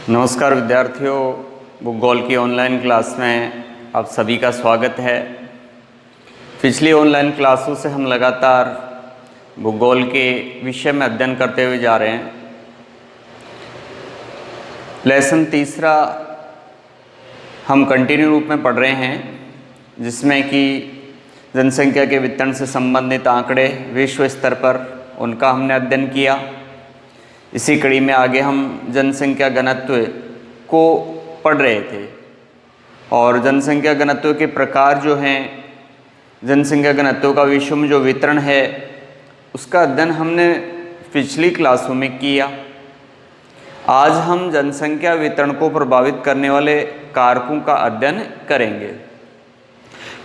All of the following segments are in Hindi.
नमस्कार विद्यार्थियों, भूगोल की ऑनलाइन क्लास में आप सभी का स्वागत है। पिछली ऑनलाइन क्लासों से हम लगातार भूगोल के विषय में अध्ययन करते हुए जा रहे हैं। लेसन तीसरा हम कंटिन्यू रूप में पढ़ रहे हैं, जिसमें कि जनसंख्या के वितरण से संबंधित आंकड़े विश्व स्तर पर उनका हमने अध्ययन किया। इसी कड़ी में आगे हम जनसंख्या घनत्व को पढ़ रहे थे और जनसंख्या घनत्व के प्रकार जो हैं, जनसंख्या घनत्व का विश्व में जो वितरण है उसका अध्ययन हमने पिछली क्लासों में किया। आज हम जनसंख्या वितरण को प्रभावित करने वाले कारकों का अध्ययन करेंगे।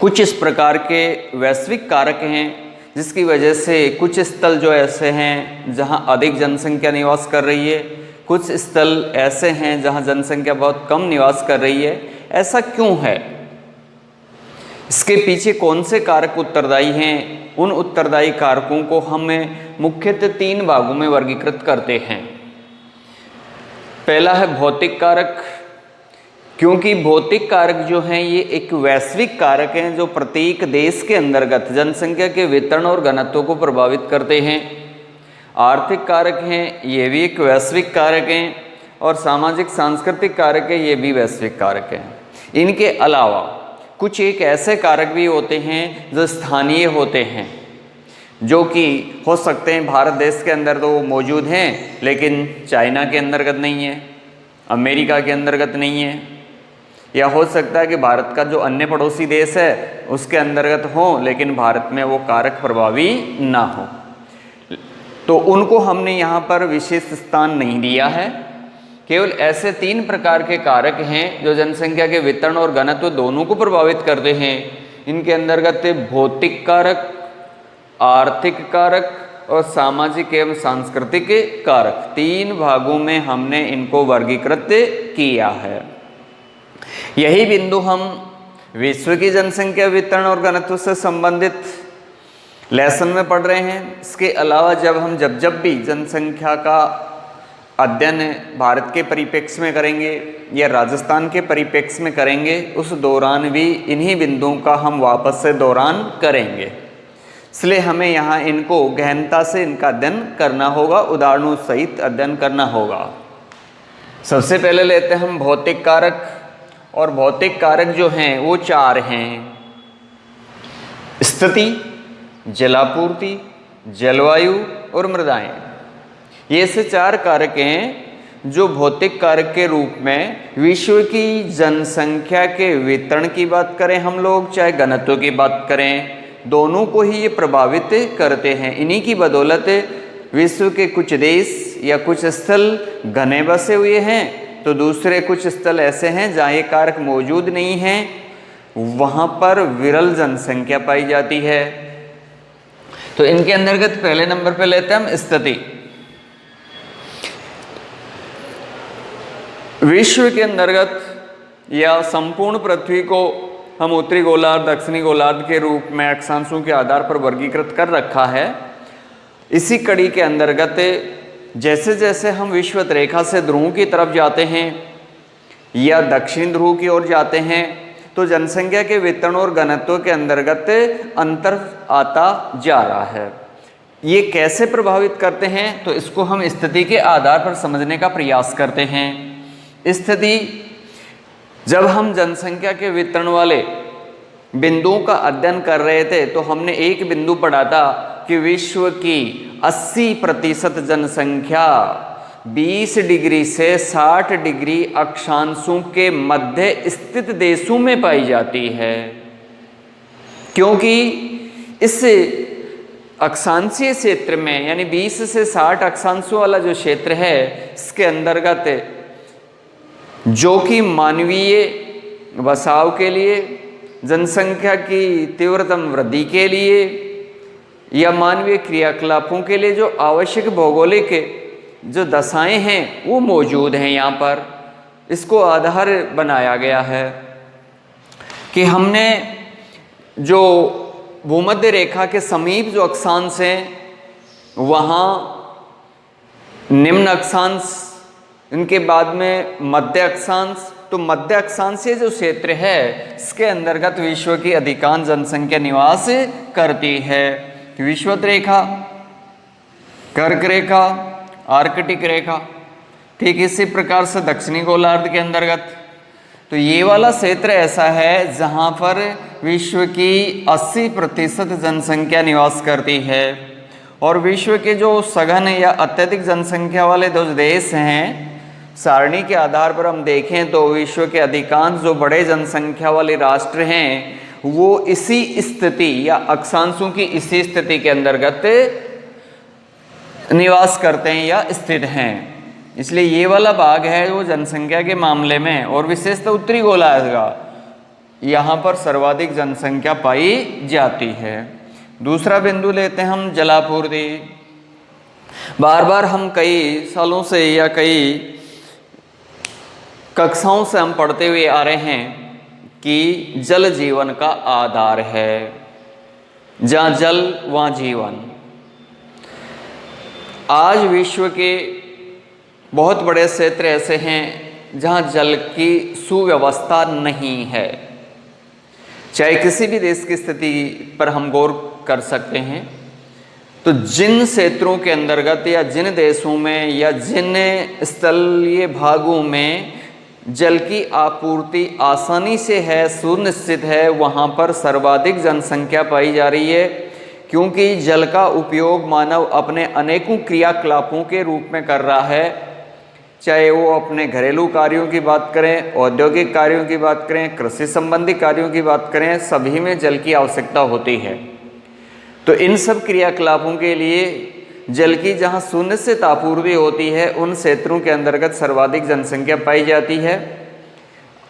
कुछ इस प्रकार के वैश्विक कारक हैं जिसकी वजह से कुछ स्थल जो ऐसे हैं जहां अधिक जनसंख्या निवास कर रही है, कुछ स्थल ऐसे हैं जहां जनसंख्या बहुत कम निवास कर रही है। ऐसा क्यों है? इसके पीछे कौन से कारक उत्तरदायी हैं? उन उत्तरदायी कारकों को हमें मुख्यतः 3 भागों में वर्गीकृत करते हैं। पहला है भौतिक कारक, क्योंकि भौतिक कारक जो हैं ये एक वैश्विक कारक हैं जो प्रत्येक देश के अंतर्गत जनसंख्या के वितरण और घनत्व को प्रभावित करते हैं। आर्थिक कारक हैं, ये भी एक वैश्विक कारक हैं, और सामाजिक सांस्कृतिक कारक है, ये भी वैश्विक कारक हैं। इनके अलावा कुछ एक ऐसे कारक भी होते हैं जो स्थानीय होते हैं, जो कि हो सकते हैं भारत देश के अंदर तो मौजूद हैं लेकिन चाइना के अंतर्गत नहीं है, अमेरिका के अंतर्गत नहीं है, या हो सकता है कि भारत का जो अन्य पड़ोसी देश है उसके अंतर्गत हो लेकिन भारत में वो कारक प्रभावी ना हो। तो उनको हमने यहाँ पर विशेष स्थान नहीं दिया है। केवल ऐसे 3 प्रकार के कारक हैं जो जनसंख्या के वितरण और घनत्व दोनों को प्रभावित करते हैं। इनके अंतर्गत भौतिक कारक, आर्थिक कारक और सामाजिक एवं सांस्कृतिक कारक, 3 भागों में हमने इनको वर्गीकृत किया है। यही बिंदु हम विश्व की जनसंख्या वितरण और घनत्व से संबंधित लेसन में पढ़ रहे हैं। इसके अलावा जब भी जनसंख्या का अध्ययन भारत के परिप्रेक्ष्य में करेंगे या राजस्थान के परिप्रेक्ष्य में करेंगे, उस दौरान भी इन्हीं बिंदुओं का हम वापस से दौरान करेंगे। इसलिए हमें यहाँ इनको गहनता से इनका अध्ययन करना होगा, उदाहरणों सहित अध्ययन करना होगा। सबसे पहले लेते हैं हम भौतिक कारक, और भौतिक कारक जो हैं वो 4 हैं: स्थिति, जलापूर्ति, जलवायु और मृदाएं। ये से 4 कारक हैं जो भौतिक कारक के रूप में विश्व की जनसंख्या के वितरण की बात करें हम लोग, चाहे घनत्व की बात करें, दोनों को ही ये प्रभावित करते हैं। इन्हीं की बदौलत विश्व के कुछ देश या कुछ स्थल घने बसे हुए हैं, तो दूसरे कुछ स्थल ऐसे हैं जहाँ ये कारक मौजूद नहीं हैं, वहाँ पर विरल जनसंख्या पाई जाती है। तो इनके अंतर्गत पहले नंबर पे लेते हैं हम स्थिति। विश्व के अंतर्गत या संपूर्ण पृथ्वी को हम उत्तरी गोलार्ध, दक्षिणी गोलार्ध के रूप में अक्षांशों के आधार पर वर्गीकृत कर रखा है। इसी कड़ी के अंतर्गत जैसे जैसे हम विषुवत रेखा से ध्रुव की तरफ जाते हैं या दक्षिण ध्रुव की ओर जाते हैं, तो जनसंख्या के वितरण और घनत्व के अंतर्गत अंतर आता जा रहा है। ये कैसे प्रभावित करते हैं, तो इसको हम स्थिति के आधार पर समझने का प्रयास करते हैं। स्थिति, जब हम जनसंख्या के वितरण वाले बिंदुओं का अध्ययन कर रहे थे तो हमने एक बिंदु पढ़ा था कि विश्व की 80% जनसंख्या 20 डिग्री से 60 डिग्री अक्षांशों के मध्य स्थित देशों में पाई जाती है, क्योंकि इस अक्षांशीय क्षेत्र में यानी 20 से 60 अक्षांशों वाला जो क्षेत्र है, इसके अंतर्गत जो कि मानवीय बसाव के लिए, जनसंख्या की तीव्रतम वृद्धि के लिए या मानवीय क्रियाकलापों के लिए जो आवश्यक भौगोलिक जो दशाएं हैं वो मौजूद हैं। यहाँ पर इसको आधार बनाया गया है कि हमने जो भूमध्य रेखा के समीप जो अक्षांश हैं वहाँ निम्न अक्षांश इनके बाद में मध्य अक्षांश, तो मध्य अक्षांशीय जो क्षेत्र है इसके अंतर्गत विश्व की अधिकांश जनसंख्या निवास करती है। विषुवत रेखा, कर्क रेखा, आर्कटिक रेखा, ठीक इसी प्रकार से दक्षिणी गोलार्ध के अंतर्गत। तो ये वाला क्षेत्र ऐसा है जहाँ पर विश्व की 80% जनसंख्या निवास करती है। और विश्व के जो सघन या अत्यधिक जनसंख्या वाले जो देश हैं, सारणी के आधार पर हम देखें तो विश्व के अधिकांश जो बड़े जनसंख्या वाले राष्ट्र हैं वो इसी स्थिति या अक्षांशों की इसी स्थिति के अंतर्गत निवास करते हैं या स्थित हैं। इसलिए ये वाला भाग है वो जनसंख्या के मामले में, और विशेषतः उत्तरी गोलार्ध का, यहाँ पर सर्वाधिक जनसंख्या पाई जाती है। दूसरा बिंदु लेते हैं हम जलापूर्ति। बार बार हम कई सालों से या कई कक्षाओं से हम पढ़ते हुए आ रहे हैं कि जल जीवन का आधार है। जहाँ जल वहाँ जीवन। आज विश्व के बहुत बड़े क्षेत्र ऐसे हैं जहाँ जल की सुव्यवस्था नहीं है। चाहे किसी भी देश की स्थिति पर हम गौर कर सकते हैं, तो जिन क्षेत्रों के अंतर्गत या जिन देशों में या जिन स्थलीय भागों में जल की आपूर्ति आसानी से है, सुनिश्चित है, वहाँ पर सर्वाधिक जनसंख्या पाई जा रही है। क्योंकि जल का उपयोग मानव अपने अनेकों क्रियाकलापों के रूप में कर रहा है, चाहे वो अपने घरेलू कार्यों की बात करें, औद्योगिक कार्यों की बात करें, कृषि संबंधी कार्यों की बात करें, सभी में जल की आवश्यकता होती है। तो इन सब क्रियाकलापों के लिए जल की जहाँ सुनिश्चित आपूर्ति होती है उन क्षेत्रों के अंतर्गत सर्वाधिक जनसंख्या पाई जाती है।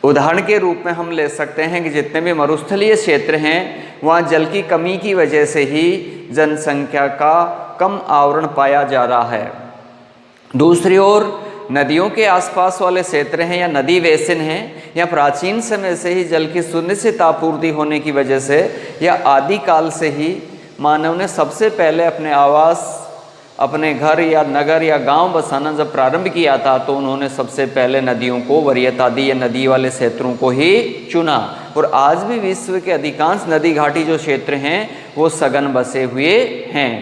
उदाहरण के रूप में हम ले सकते हैं कि जितने भी मरुस्थलीय क्षेत्र हैं वहाँ जल की कमी की वजह से ही जनसंख्या का कम आवरण पाया जा रहा है। दूसरी ओर नदियों के आसपास वाले क्षेत्र हैं या नदी बेसिन हैं, या प्राचीन समय से ही जल की सुनिश्चित आपूर्ति होने की वजह से या आदिकाल से ही मानव ने सबसे पहले अपने आवास, अपने घर या नगर या गांव बसाना जब प्रारंभ किया था तो उन्होंने सबसे पहले नदियों को, वरीयत आदि या नदी वाले क्षेत्रों को ही चुना। और आज भी विश्व के अधिकांश नदी घाटी जो क्षेत्र हैं वो सघन बसे हुए हैं,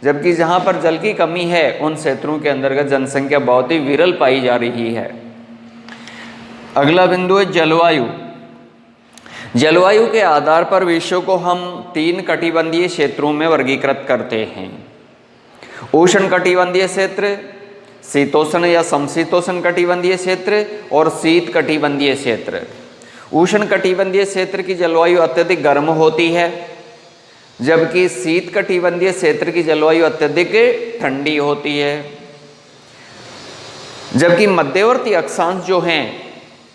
जबकि जहाँ पर जल की कमी है उन क्षेत्रों के अंतर्गत जनसंख्या बहुत ही विरल पाई जा रही है। अगला बिंदु है जलवायु। जलवायु के आधार पर विश्व को हम 3 कटिबंधीय क्षेत्रों में वर्गीकृत करते हैं। उष्ण कटिबंधीय क्षेत्र, शीतोष्ण या समशीतोष्ण कटिबंधीय क्षेत्र और शीत कटिबंधीय क्षेत्र। उष्ण कटिबंधीय क्षेत्र की जलवायु अत्यधिक गर्म होती है, जबकि शीत कटिबंधीय क्षेत्र की जलवायु अत्यधिक ठंडी होती है। जबकि मध्यवर्ती अक्षांश जो हैं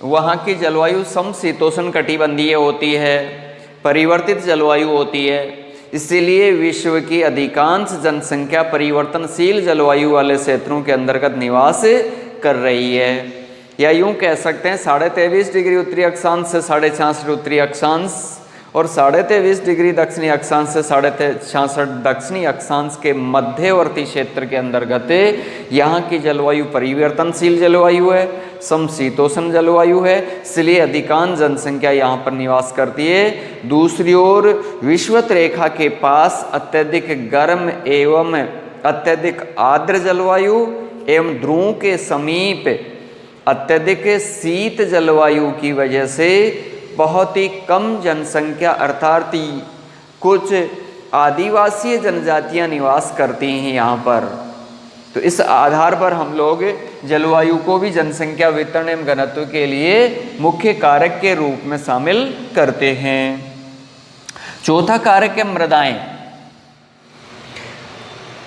वहाँ की जलवायु समशीतोष्ण कटिबंधीय होती है, परिवर्तित जलवायु होती है। इसीलिए विश्व की अधिकांश जनसंख्या परिवर्तनशील जलवायु वाले क्षेत्रों के अंतर्गत निवास कर रही है। या यूँ कह सकते हैं 23.5 डिग्री उत्तरी अक्षांश से 66.5 उत्तरी अक्षांश और 23.5 डिग्री दक्षिणी अक्षांश से 66.5 दक्षिणी अक्षांश के मध्यवर्ती क्षेत्र के अंतर्गत यहाँ की जलवायु परिवर्तनशील जलवायु है, समशीतोष्ण जलवायु है, इसलिए अधिकांश जनसंख्या यहाँ पर निवास करती है। दूसरी ओर विषुवत रेखा के पास अत्यधिक गर्म एवं अत्यधिक आर्द्र जलवायु एवं ध्रुव के समीप अत्यधिक शीत जलवायु की वजह से बहुत ही कम जनसंख्या अर्थात कुछ आदिवासी जनजातियां निवास करती हैं यहाँ पर। तो इस आधार पर हम लोग जलवायु को भी जनसंख्या वितरण एवं घनत्व के लिए मुख्य कारक के रूप में शामिल करते हैं। चौथा कारक है मृदाएं।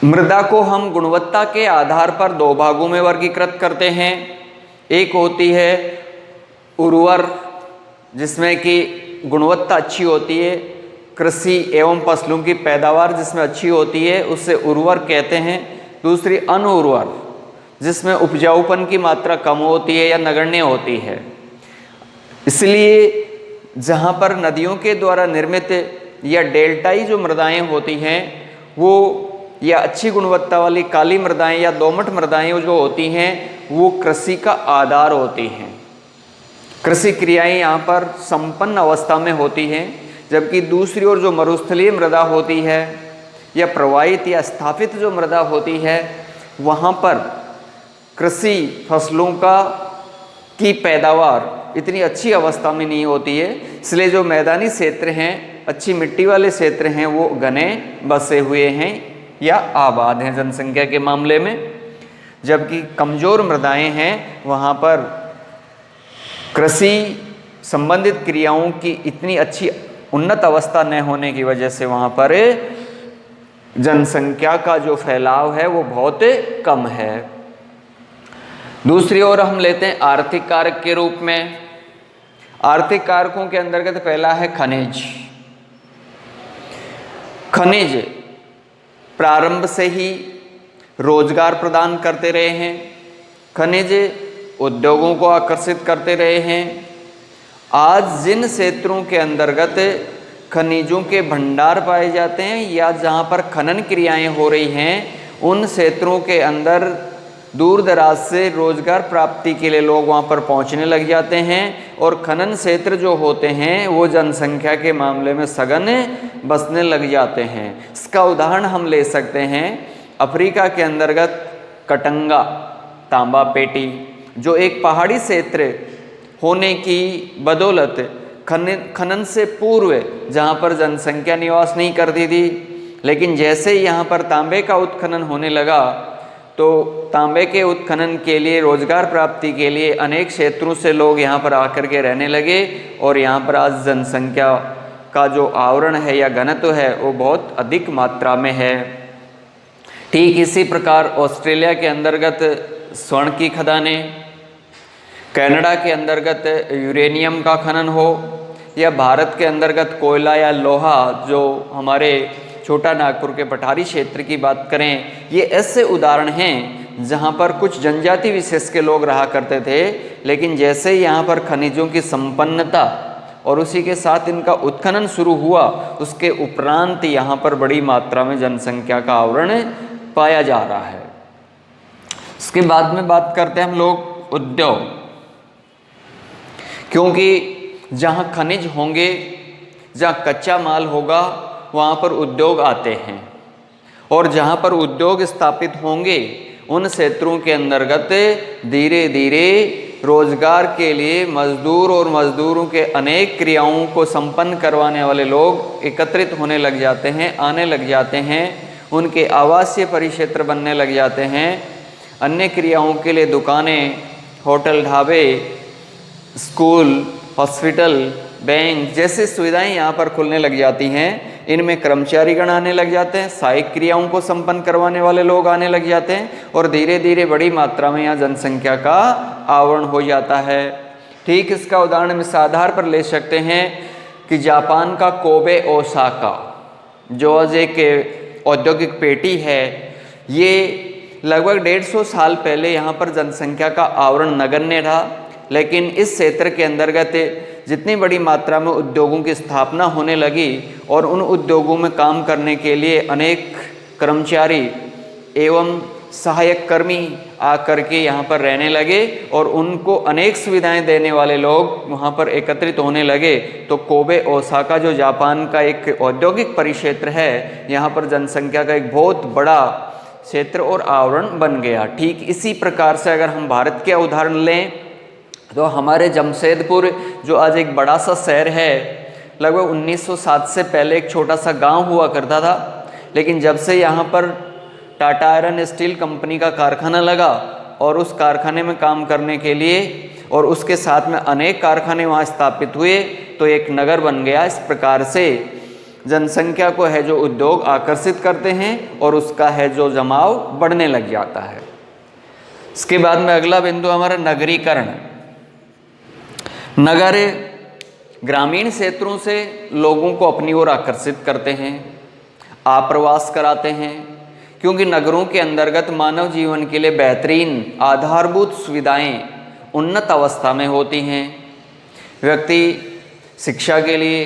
मृदा को हम गुणवत्ता के आधार पर 2 भागों में वर्गीकृत करते हैं। एक होती है उर्वर, जिसमें कि गुणवत्ता अच्छी होती है, कृषि एवं फसलों की पैदावार जिसमें अच्छी होती है उसे उर्वर कहते हैं। दूसरी अनउर्वर, जिसमें उपजाऊपन की मात्रा कम होती है या नगण्य होती है। इसलिए जहाँ पर नदियों के द्वारा निर्मित या डेल्टाई जो मृदाएं होती हैं वो या अच्छी गुणवत्ता वाली काली मृदाएं या दोमट मृदाएं जो होती हैं वो कृषि का आधार होती हैं। कृषि क्रियाएं यहाँ पर संपन्न अवस्था में होती हैं, जबकि दूसरी ओर जो मरुस्थलीय मृदा होती है या प्रवाहित या स्थापित जो मृदा होती है, वहाँ पर कृषि फसलों की पैदावार इतनी अच्छी अवस्था में नहीं होती है। इसलिए जो मैदानी क्षेत्र हैं, अच्छी मिट्टी वाले क्षेत्र हैं, वो घने बसे हुए हैं या आबाद हैं जनसंख्या के मामले में, जबकि कमज़ोर मृदाएं हैं वहाँ पर कृषि संबंधित क्रियाओं की इतनी अच्छी उन्नत अवस्था न होने की वजह से वहाँ पर जनसंख्या का जो फैलाव है वो बहुत कम है। दूसरी ओर हम लेते हैं आर्थिक कारक के रूप में। आर्थिक कारकों के अंतर्गत पहला है खनिज। खनिज प्रारंभ से ही रोजगार प्रदान करते रहे हैं, खनिज उद्योगों को आकर्षित करते रहे हैं। आज जिन क्षेत्रों के अंतर्गत खनिजों के भंडार पाए जाते हैं या जहाँ पर खनन क्रियाएं हो रही हैं, उन क्षेत्रों के अंदर दूर दराज से रोजगार प्राप्ति के लिए लोग वहाँ पर पहुँचने लग जाते हैं और खनन क्षेत्र जो होते हैं वो जनसंख्या के मामले में सघन बसने लग जाते हैं। इसका उदाहरण हम ले सकते हैं अफ्रीका के अंतर्गत कटंगा तांबा पेटी, जो एक पहाड़ी क्षेत्र होने की बदौलत खनन से पूर्व जहाँ पर जनसंख्या निवास नहीं करती थी, लेकिन जैसे ही यहाँ पर तांबे का उत्खनन होने लगा तो तांबे के उत्खनन के लिए रोजगार प्राप्ति के लिए अनेक क्षेत्रों से लोग यहाँ पर आकर के रहने लगे और यहाँ पर आज जनसंख्या का जो आवरण है या घनत्व है वो बहुत अधिक मात्रा में है। ठीक इसी प्रकार ऑस्ट्रेलिया के अंतर्गत स्वर्ण की खदानें, कनाडा के अंतर्गत यूरेनियम का खनन हो या भारत के अंतर्गत कोयला या लोहा, जो हमारे छोटा नागपुर के पठारी क्षेत्र की बात करें, ये ऐसे उदाहरण हैं जहाँ पर कुछ जनजाति विशेष के लोग रहा करते थे, लेकिन जैसे ही यहाँ पर खनिजों की संपन्नता और उसी के साथ इनका उत्खनन शुरू हुआ, उसके उपरांत यहाँ पर बड़ी मात्रा में जनसंख्या का आवरण पाया जा रहा है। इसके बाद में बात करते हैं हम लोग उद्योग, क्योंकि जहाँ खनिज होंगे, जहाँ कच्चा माल होगा, वहाँ पर उद्योग आते हैं और जहाँ पर उद्योग स्थापित होंगे उन क्षेत्रों के अंतर्गत धीरे धीरे रोजगार के लिए मजदूर और मजदूरों के अनेक क्रियाओं को संपन्न करवाने वाले लोग एकत्रित होने लग जाते हैं, आने लग जाते हैं, उनके आवासीय परिक्षेत्र बनने लग जाते हैं। अन्य क्रियाओं के लिए दुकानें, होटल, ढाबे, स्कूल, हॉस्पिटल, बैंक जैसी सुविधाएं यहाँ पर खुलने लग जाती हैं। इनमें कर्मचारीगण आने लग जाते हैं, सहायक क्रियाओं को संपन्न करवाने वाले लोग आने लग जाते हैं और धीरे धीरे बड़ी मात्रा में यहाँ जनसंख्या का आवरण हो जाता है। ठीक इसका उदाहरण हम इस आधार पर ले सकते हैं कि जापान का कोबे ओसाका, जो आज एक औद्योगिक पेटी है, ये लगभग 150 साल पहले यहाँ पर जनसंख्या का आवरण नगण्य था, लेकिन इस क्षेत्र के अंतर्गत जितनी बड़ी मात्रा में उद्योगों की स्थापना होने लगी और उन उद्योगों में काम करने के लिए अनेक कर्मचारी एवं सहायक कर्मी आकर के यहाँ पर रहने लगे और उनको अनेक सुविधाएं देने वाले लोग वहाँ पर एकत्रित होने लगे, तो कोबे ओसाका जो जापान का एक औद्योगिक परिक्षेत्र है, यहाँ पर जनसंख्या का एक बहुत बड़ा क्षेत्र और आवरण बन गया। ठीक इसी प्रकार से अगर हम भारत के उदाहरण लें तो हमारे जमशेदपुर, जो आज एक बड़ा सा शहर है, लगभग 1907 से पहले एक छोटा सा गांव हुआ करता था, लेकिन जब से यहाँ पर टाटा आयरन स्टील कंपनी का कारखाना लगा और उस कारखाने में काम करने के लिए और उसके साथ में अनेक कारखाने वहाँ स्थापित हुए, तो एक नगर बन गया। इस प्रकार से जनसंख्या को है जो उद्योग आकर्षित करते हैं और उसका है जो जमाव बढ़ने लग जाता है। इसके बाद में अगला बिंदु हमारा नगरीकरण। नगर ग्रामीण क्षेत्रों से लोगों को अपनी ओर आकर्षित करते हैं, आप्रवास कराते हैं, क्योंकि नगरों के अंतर्गत मानव जीवन के लिए बेहतरीन आधारभूत सुविधाएं उन्नत अवस्था में होती हैं। व्यक्ति शिक्षा के लिए,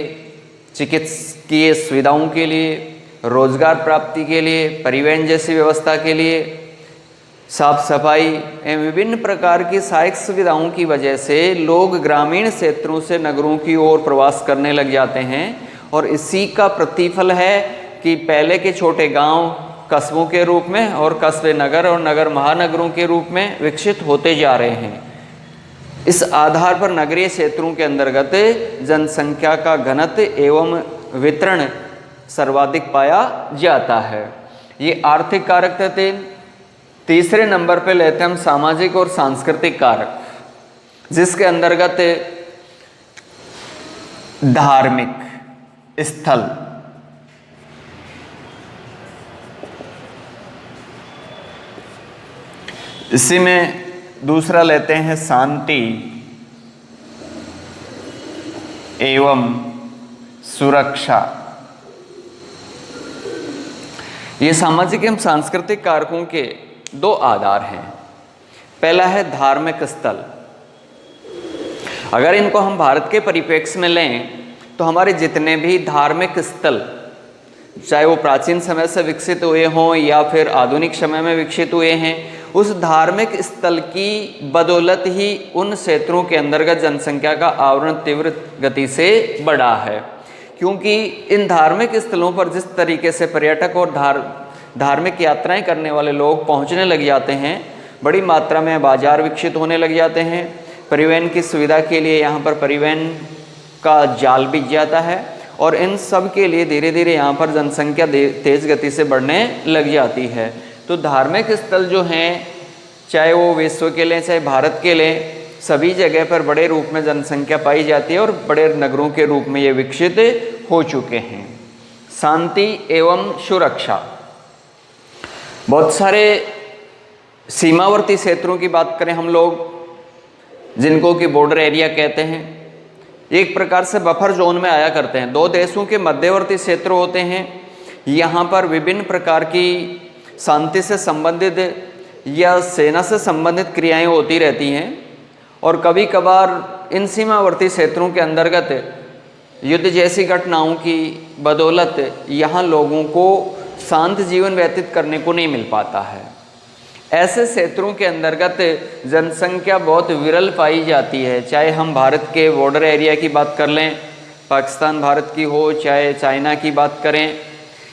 चिकित्सकीय सुविधाओं के लिए, रोजगार प्राप्ति के लिए, परिवहन जैसी व्यवस्था के लिए साफ सफाई एवं विभिन्न प्रकार की सहायक सुविधाओं की वजह से लोग ग्रामीण क्षेत्रों से नगरों की ओर प्रवास करने लग जाते हैं और इसी का प्रतिफल है कि पहले के छोटे गांव कस्बों के रूप में और कस्बे नगर और नगर महानगरों के रूप में विकसित होते जा रहे हैं। इस आधार पर नगरीय क्षेत्रों के अंतर्गत जनसंख्या का घनत्व एवं वितरण सर्वाधिक पाया जाता है। ये आर्थिक कारक थे। तीसरे नंबर पे लेते हैं हम सामाजिक और सांस्कृतिक कारक, जिसके अंतर्गत धार्मिक स्थल, इसी में दूसरा लेते हैं शांति एवं सुरक्षा। ये सामाजिक एवं सांस्कृतिक कारकों के दो आधार हैं। पहला है धार्मिक स्थल। अगर इनको हम भारत के परिप्रेक्ष्य में लें तो हमारे जितने भी धार्मिक स्थल, चाहे वो प्राचीन समय से विकसित हुए हों या फिर आधुनिक समय में विकसित हुए हैं, उस धार्मिक स्थल की बदौलत ही उन क्षेत्रों के अंतर्गत जनसंख्या का आवरण तीव्र गति से बढ़ा है। क्योंकि इन धार्मिक स्थलों पर जिस तरीके से पर्यटक और धार्मिक यात्राएं करने वाले लोग पहुंचने लग जाते हैं, बड़ी मात्रा में बाजार विकसित होने लग जाते हैं। परिवहन की सुविधा के लिए यहाँ पर परिवहन का जाल बिछ जाता है और इन सब के लिए धीरे धीरे यहाँ पर जनसंख्या तेज गति से बढ़ने लग जाती है। तो धार्मिक स्थल जो हैं, चाहे वो विश्व के लें चाहे भारत के लें, सभी जगह पर बड़े रूप में जनसंख्या पाई जाती है और बड़े नगरों के रूप में ये विकसित हो चुके हैं। शांति एवं सुरक्षा, बहुत सारे सीमावर्ती क्षेत्रों की बात करें हम लोग, जिनको कि बॉर्डर एरिया कहते हैं, एक प्रकार से बफर जोन में आया करते हैं। दो देशों के मध्यवर्ती क्षेत्र होते हैं। यहाँ पर विभिन्न प्रकार की शांति से संबंधित या सेना से संबंधित क्रियाएं होती रहती हैं और कभी कभार इन सीमावर्ती क्षेत्रों के अंतर्गत युद्ध जैसी घटनाओं की बदौलत यहाँ लोगों को शांत जीवन व्यतीत करने को नहीं मिल पाता है। ऐसे क्षेत्रों के अंतर्गत जनसंख्या बहुत विरल पाई जाती है। चाहे हम भारत के बॉर्डर एरिया की बात कर लें, पाकिस्तान भारत की हो, चाहे चाइना की बात करें,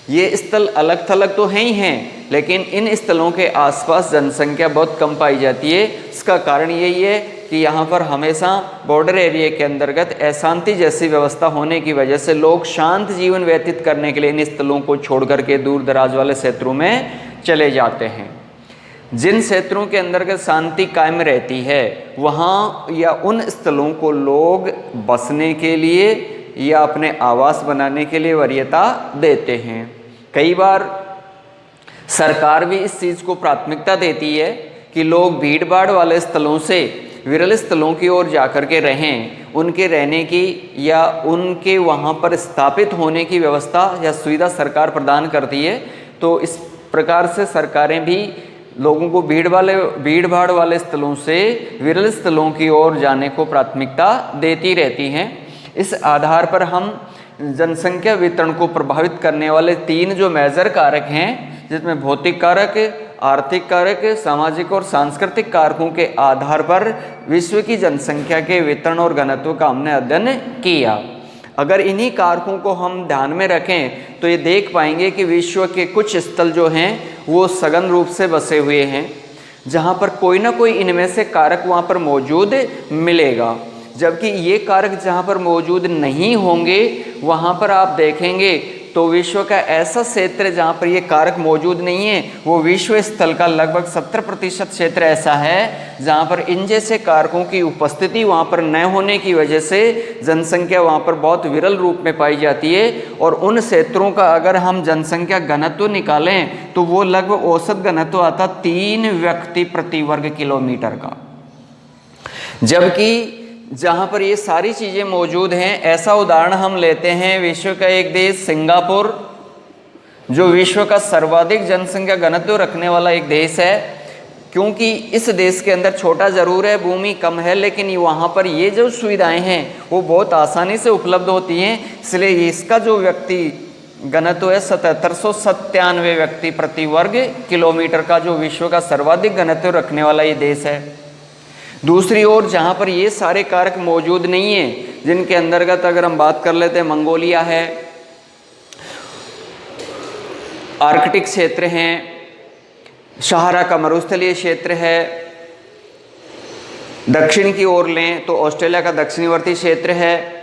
ये स्थल अलग थलग तो हैं ही हैं, लेकिन इन स्थलों के आसपास जनसंख्या बहुत कम पाई जाती है। इसका कारण यही है कि यहाँ पर हमेशा बॉर्डर एरिया के अंतर्गत अशांति जैसी व्यवस्था होने की वजह से लोग शांत जीवन व्यतीत करने के लिए इन स्थलों को छोड़ करके दूर दराज वाले क्षेत्रों में चले जाते हैं। जिन क्षेत्रों के अंतर्गत शांति कायम रहती है, वहाँ या उन स्थलों को लोग बसने के लिए या अपने आवास बनाने के लिए वरीयता देते हैं। कई बार सरकार भी इस चीज़ को प्राथमिकता देती है कि लोग भीड़ भाड़ वाले स्थलों से विरल स्थलों की ओर जाकर के रहें। उनके रहने की या उनके वहाँ पर स्थापित होने की व्यवस्था या सुविधा सरकार प्रदान करती है। तो इस प्रकार से सरकारें भी लोगों को भीड़ भाड़ वाले स्थलों से विरल स्थलों की ओर जाने को प्राथमिकता देती रहती हैं। इस आधार पर हम जनसंख्या वितरण को प्रभावित करने वाले तीन जो मेजर कारक हैं, जिसमें भौतिक कारक, आर्थिक कारक, सामाजिक और सांस्कृतिक कारकों के आधार पर विश्व की जनसंख्या के वितरण और घनत्व का हमने अध्ययन किया। अगर इन्हीं कारकों को हम ध्यान में रखें तो ये देख पाएंगे कि विश्व के कुछ स्थल जो हैं वो सघन रूप से बसे हुए हैं, जहाँ पर कोई ना कोई इनमें से कारक वहाँ पर मौजूद मिलेगा। जबकि ये कारक जहाँ पर मौजूद नहीं होंगे, वहाँ पर आप देखेंगे तो विश्व का ऐसा क्षेत्र जहाँ पर ये कारक मौजूद नहीं है, वो विश्व स्थल का लगभग 70% क्षेत्र ऐसा है जहाँ पर इन जैसे कारकों की उपस्थिति वहाँ पर न होने की वजह से जनसंख्या वहाँ पर बहुत विरल रूप में पाई जाती है। और उन क्षेत्रों का अगर हम जनसंख्या घनत्व निकालें तो वो लगभग औसत घनत्व आता 3 व्यक्ति प्रति वर्ग किलोमीटर का। जबकि जहाँ पर ये सारी चीज़ें मौजूद हैं, ऐसा उदाहरण हम लेते हैं विश्व का एक देश सिंगापुर, जो विश्व का सर्वाधिक जनसंख्या घनत्व रखने वाला एक देश है। क्योंकि इस देश के अंदर छोटा ज़रूर है, भूमि कम है, लेकिन वहाँ पर ये जो सुविधाएं हैं वो बहुत आसानी से उपलब्ध होती हैं। इसलिए इसका जो व्यक्ति घनत्व है 7797 व्यक्ति प्रति वर्ग किलोमीटर का, जो विश्व का सर्वाधिक घनत्व रखने वाला ये देश है। दूसरी ओर जहाँ पर ये सारे कारक मौजूद नहीं है, जिनके अंतर्गत अगर हम बात कर लेते हैं, मंगोलिया है, आर्कटिक क्षेत्र हैं, सहारा का मरुस्थलीय क्षेत्र है, दक्षिण की ओर लें तो ऑस्ट्रेलिया का दक्षिणवर्ती क्षेत्र है।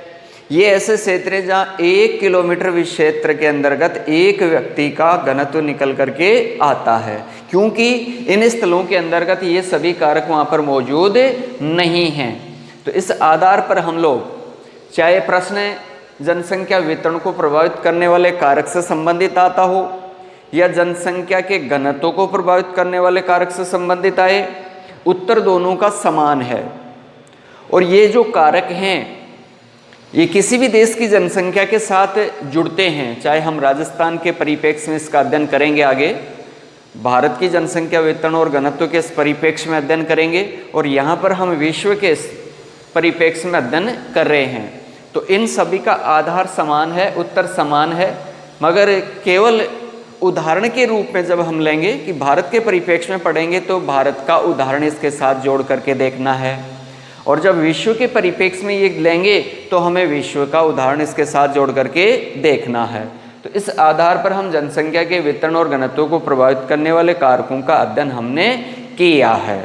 ये ऐसे क्षेत्र हैं जहाँ 1 किलोमीटर विश्व क्षेत्र के अंतर्गत एक व्यक्ति का घनत्व निकल करके आता है, क्योंकि इन स्थलों के अंतर्गत ये सभी कारक वहाँ पर मौजूद नहीं हैं। तो इस आधार पर हम लोग, चाहे प्रश्न जनसंख्या वितरण को प्रभावित करने वाले कारक से संबंधित आता हो या जनसंख्या के घनत्व को प्रभावित करने वाले कारक से संबंधित आए, उत्तर दोनों का समान है। और ये जो कारक हैं ये किसी भी देश की जनसंख्या के साथ जुड़ते हैं, चाहे हम राजस्थान के परिप्रेक्ष्य में इसका अध्ययन करेंगे, आगे भारत की जनसंख्या वितरण और घनत्व के इस परिप्रेक्ष्य में अध्ययन करेंगे, और यहाँ पर हम विश्व के परिप्रेक्ष्य में अध्ययन कर रहे हैं। तो इन सभी का आधार समान है, उत्तर समान है, मगर केवल उदाहरण के रूप में जब हम लेंगे कि भारत के परिप्रेक्ष्य में पढ़ेंगे तो भारत का उदाहरण इसके साथ जोड़ करके देखना है, और जब विश्व के परिप्रेक्ष्य में ये लेंगे तो हमें विश्व का उदाहरण इसके साथ जोड़ करके देखना है। तो इस आधार पर हम जनसंख्या के वितरण और घनत्व को प्रभावित करने वाले कारकों का अध्ययन हमने किया है।